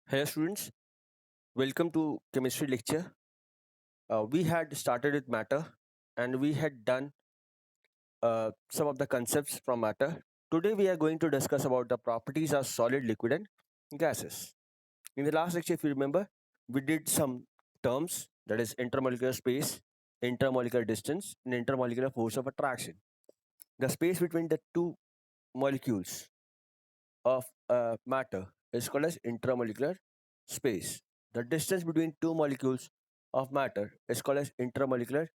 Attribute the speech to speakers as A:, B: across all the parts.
A: Hello, students. Welcome to chemistry lecture. We had started with matter and we had done some of the concepts from matter. Today, we are going to discuss about the properties of solid, liquid, and gases. In the last lecture, if you remember, we did some terms that is intermolecular space, intermolecular distance, and intermolecular force of attraction. The space between the two molecules of matter is called as intermolecular space. The distance between two molecules of matter is called as intermolecular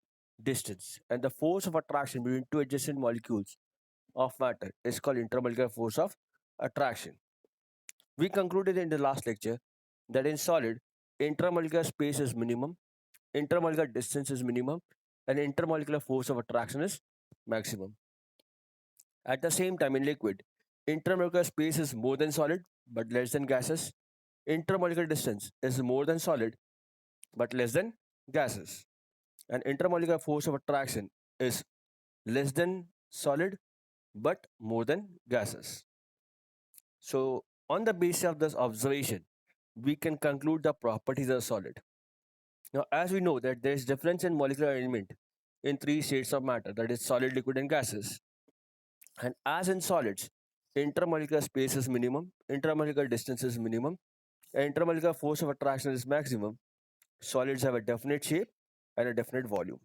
A: distance, and the force of attraction between two adjacent molecules of matter is called intermolecular force of attraction. We concluded in the last lecture that in solid, intermolecular space is minimum, intermolecular distance is minimum, and intermolecular force of attraction is maximum. At the same time, in liquid, intermolecular space is more than solid but less than gases. Intermolecular distance is more than solid but less than gases. And intermolecular force of attraction is less than solid but more than gases. So, on the basis of this observation, we can conclude the properties of solid. Now, as we know that there is difference in molecular element in three states of matter, that is solid, liquid, and gases. And as in solids, intermolecular space is minimum, intermolecular distance is minimum, and intermolecular force of attraction is maximum. Solids have a definite shape and a definite volume.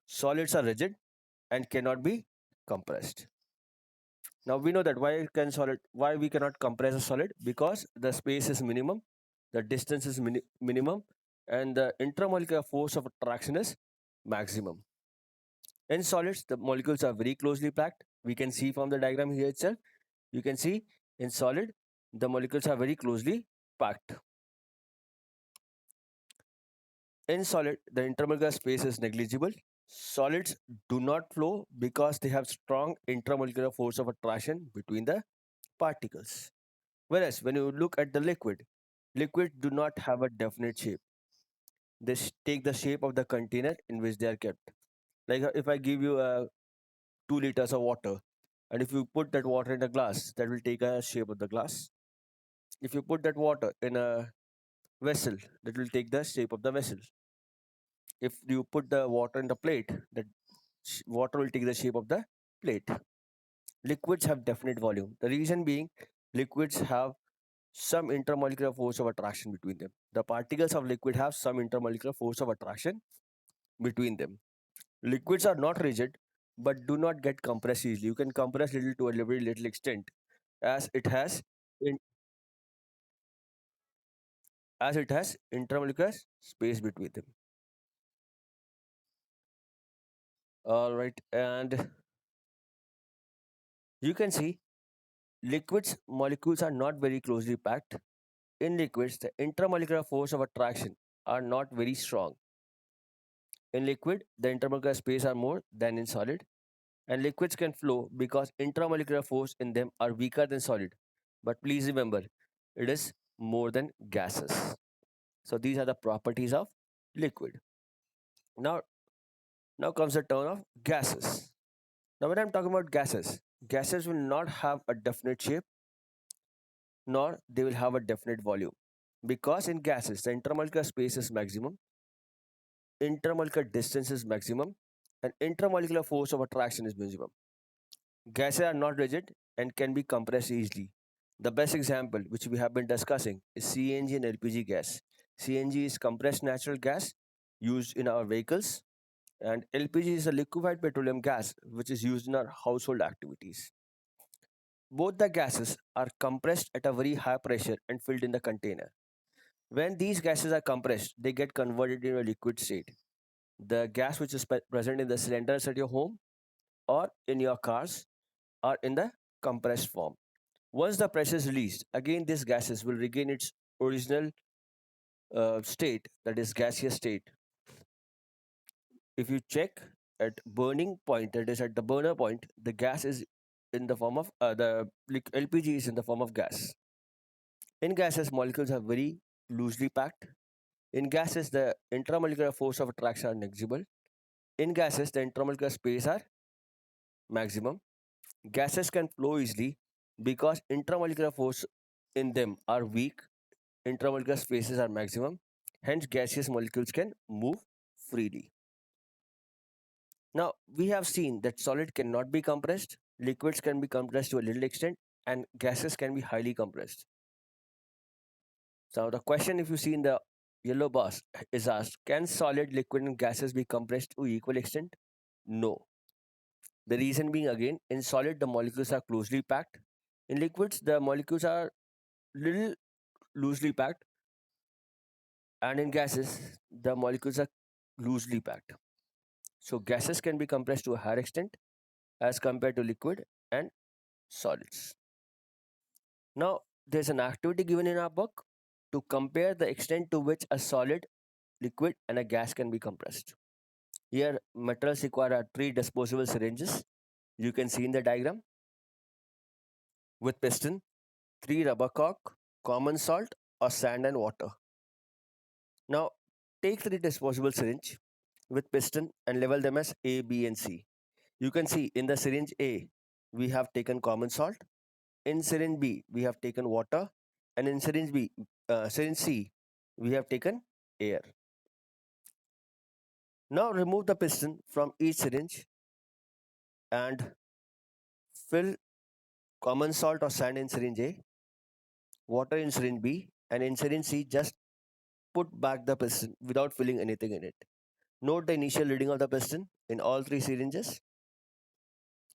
A: Solids are rigid and cannot be compressed. Now we know that why we cannot compress a solid, because the space is minimum, the distance is minimum, and the intermolecular force of attraction is maximum. In solids, the molecules are very closely packed. We can see from the diagram here itself. You can see in solid, the molecules are very closely packed. In solid, the intermolecular space is negligible. Solids do not flow because they have strong intermolecular force of attraction between the particles. Whereas when you look at the liquid, liquids do not have a definite shape. They take the shape of the container in which they are kept. Like if I give you 2 liters of water, and if you put that water in a glass, that will take a shape of the glass. If you put that water in a vessel, that will take the shape of the vessel. If you put the water in the plate, that water will take the shape of the plate. Liquids have definite volume. The reason being, liquids have some intermolecular force of attraction between them. The particles of liquid have some intermolecular force of attraction between them. Liquids are not rigid, but do not get compressed easily. You can compress little to a very little extent, as it has in, as it has intermolecular space between them. All right, and you can see liquids molecules are not very closely packed. In liquids, the intermolecular force of attraction are not very strong. In liquid, the intermolecular space are more than in solid, and liquids can flow because intramolecular force in them are weaker than solid. But please remember, it is more than gases. So these are the properties of liquid. Now, now comes the turn of gases. Now, when I'm talking about gases, gases will not have a definite shape, nor they will have a definite volume. Because in gases, the intermolecular space is maximum, intermolecular distance is maximum, and intermolecular force of attraction is minimum. Gases are not rigid and can be compressed easily. The best example, which we have been discussing, is CNG and LPG gas. CNG is compressed natural gas used in our vehicles, and LPG is a liquefied petroleum gas which is used in our household activities. Both the gases are compressed at a very high pressure and filled in the container. When these gases are compressed, they get converted into a liquid state. The gas which is present in the cylinders at your home or in your cars are in the compressed form. Once the pressure is released, again these gases will regain its original state, that is gaseous state. If you check at burning point, that is at the burner point, the gas is in the form of LPG is in the form of gas. In gases, molecules are very loosely packed. In gases, the intramolecular force of attraction are negligible. In gases, the intramolecular space are maximum. Gases can flow easily because intramolecular force in them are weak. intramolecular spaces are maximum. Hence, gaseous molecules can move freely. Now, we have seen that solid cannot be compressed, liquids can be compressed to a little extent, and gases can be highly compressed. So, the question, if you see in the yellow box, is asked, can solid, liquid, and gases be compressed to equal extent? No. The reason being, again, in solid, the molecules are closely packed. In liquids, the molecules are little loosely packed, and in gases, the molecules are loosely packed. So, gases can be compressed to a higher extent as compared to liquid and solids. Now, there's an activity given in our book to compare the extent to which a solid, liquid, and a gas can be compressed. Here, materials require are three disposable syringes. You can see in the diagram with piston, three rubber cork, common salt, or sand and water. Now, take three disposable syringe with piston and label them as A, B, and C. You can see in the syringe A, we have taken common salt. In syringe B, we have taken water, and in syringe C, we have taken air. Now remove the piston from each syringe and fill common salt or sand in syringe A, water in syringe B, and in syringe C, just put back the piston without filling anything in it. Note the initial reading of the piston in all three syringes.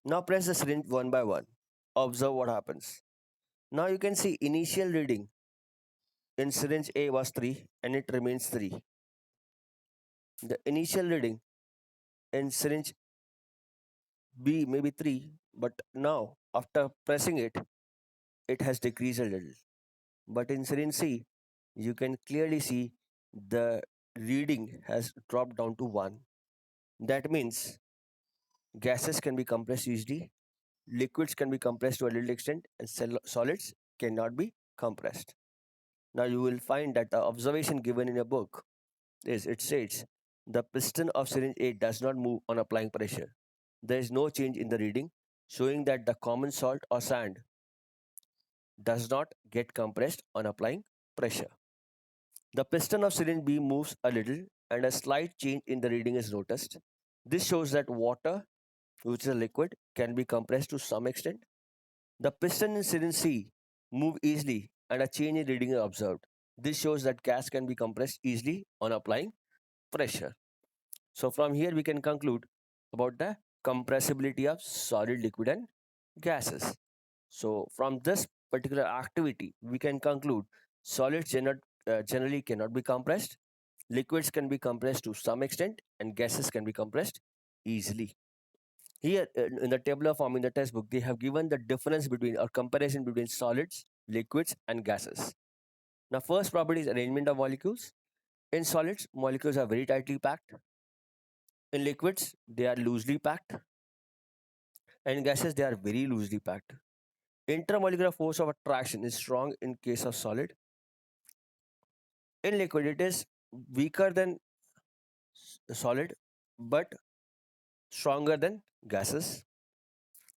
A: Now press the syringe one by one. Observe what happens. Now you can see initial reading in syringe A was 3 and it remains 3. The initial reading in syringe B may be 3, but now after pressing it, it has decreased a little. But in syringe C, you can clearly see the reading has dropped down to 1. That means gases can be compressed easily, liquids can be compressed to a little extent, and solids cannot be compressed. Now you will find that the observation given in a book is it states the piston of syringe A does not move on applying pressure. There is no change in the reading, showing that the common salt or sand does not get compressed on applying pressure. The piston of syringe B moves a little and a slight change in the reading is noticed. This shows that water, which is a liquid, can be compressed to some extent. The piston in syringe C move easily and a change in reading is observed. This shows that gas can be compressed easily on applying pressure. So from here we can conclude about the compressibility of solid, liquid and gases. So from this particular activity we can conclude solids generally cannot be compressed, liquids can be compressed to some extent and gases can be compressed easily. Here in the tabular form in the textbook they have given the difference between or comparison between solids, liquids and gases. Now first property is arrangement of molecules. In solids, molecules are very tightly packed. In liquids, they are loosely packed, and in gases, they are very loosely packed. Intermolecular force of attraction is strong in case of solid. In liquid, it is weaker than solid, but stronger than gases.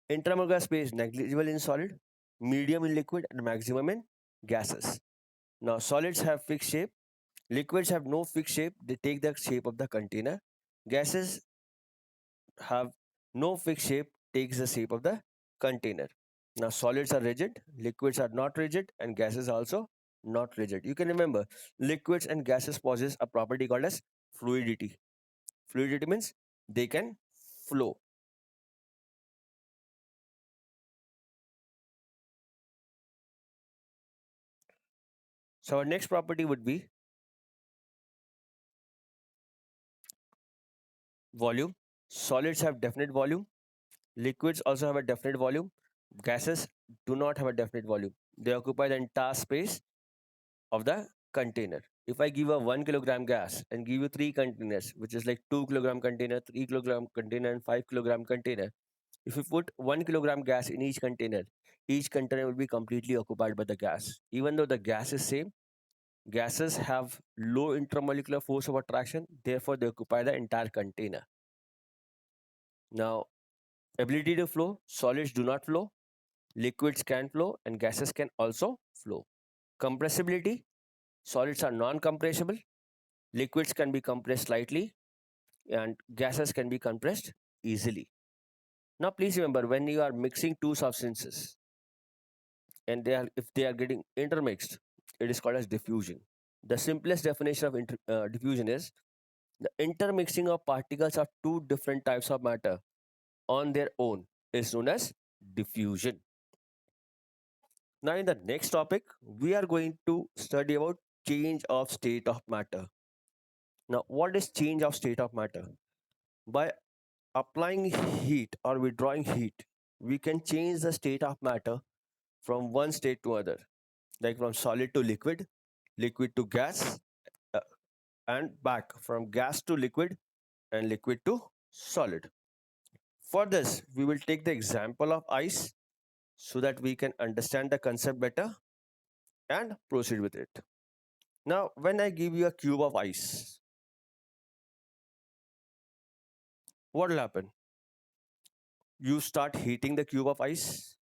A: Intermolecular space negligible in solid, medium in liquid, and maximum in gases. Now, solids have fixed shape. Liquids have no fixed shape. They take the shape of the container. Gases have no fixed shape, takes the shape of the container. Now, solids are rigid, liquids are not rigid, and gases are also not rigid. You can remember liquids and gases possess a property called as fluidity. Fluidity means they can flow. So, our next property would be volume. Solids have definite volume, liquids also have a definite volume, gases do not have a definite volume. They occupy the entire space of the container. If I give a 1 kilogram gas and give you three containers, which is like 2 kilogram container, 3 kilogram container, and 5 kilogram container, if you put 1 kilogram gas in each container will be completely occupied by the gas. Even though the gas is same, gases have low intermolecular force of attraction, therefore they occupy the entire container. Now, ability to flow, solids do not flow, liquids can flow, and gases can also flow. Compressibility, Solids are non-compressible. Liquids can be compressed slightly, and gases can be compressed easily. Now, please remember, when you are mixing two substances and if they are getting intermixed, it is called as diffusion. The simplest definition of diffusion is the intermixing of particles of two different types of matter on their own is known as diffusion. Now, in the next topic, we are going to study about change of state of matter. Now, what is change of state of matter? By applying heat or withdrawing heat, we can change the state of matter from one state to other, like from solid to liquid, liquid to gas, uh, and back from gas to liquid and liquid to solid. For this, we will take the example of ice so that we can understand the concept better and proceed with it. Now, when I give you a cube of ice, what will happen? You start heating the cube of ice.